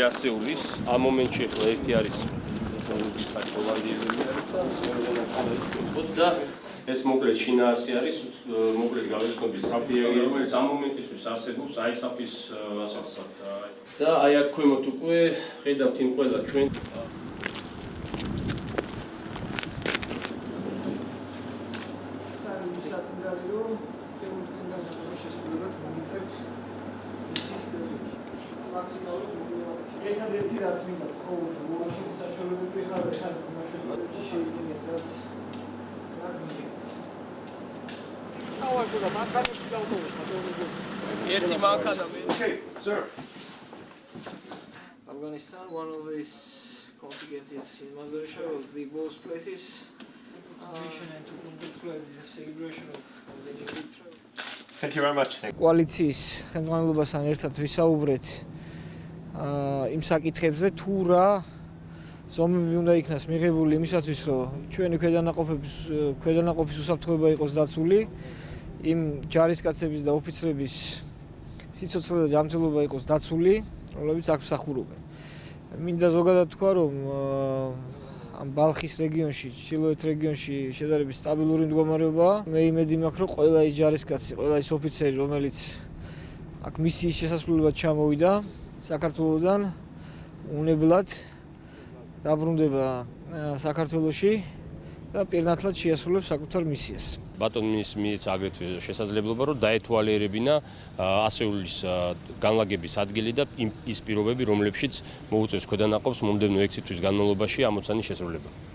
ასეულის. ამ მომენტში ახლა ერთი არის და ეს მოკლედ შინაარსი არის მოკლედ გავეცნობის სტრატეგია, რომელიც ამ მომენტისთვის არსებობს ISAF-ის ასახსად. და აი აქ ქვემოთ უკვე ხედავთ იმ ყველა ჩვენ ერთადერთი რაც მინდა ყოველდღე მაშინ საშუალებები ხარ შეიძლება რაც ერთი მანქანა Okay, sir. Afghanistan, one of these contingents is in Mazar-e of the both places. And to congratulate the celebration of the new victory. Thank you very much. კოალიციის ხელმძღვანელობასთან ერთად ვისაუბრეთ იმ საკითხებზე თუ რა ზომები უნდა იქნას მიღებული იმისათვის რომ ჩვენი ქვედანაყოფის უსაფრთხოება იყოს დაცული იმ ჯარისკაცების და ოფიცრების სიცოცხლე და ჯანმრთელობა იყოს დაცული რომლებიც აქ მსახურობენ. მინდა ზოგადად თქვა რომ ამ ბალხის რეგიონში, ჩრდილოეთ რეგიონში შედარებით სტაბილური მდგომარეობაა. მე იმედი მაქვს რომ ყველა ის ჯარისკაცი, ყველა ის ოფიცერი რომელიც აქ მისიის შესასრულებლად ჩამოვიდა საქართველოსდან უნებლად დაბრუნდება საქართველოში და პირნათლად შეასრულებს საკუთარ მისიას. ბატონ მინისტრს მიეცა აგრეთვე შესაძლებლობა რომ დაეთვალიერებინა ასეულის განლაგების ადგილი და ის პირობები რომლებშიც მოუწევს ქვედანაყოფს მომდევნო 6 თვის განმავლობაში ამოცანის შესრულება.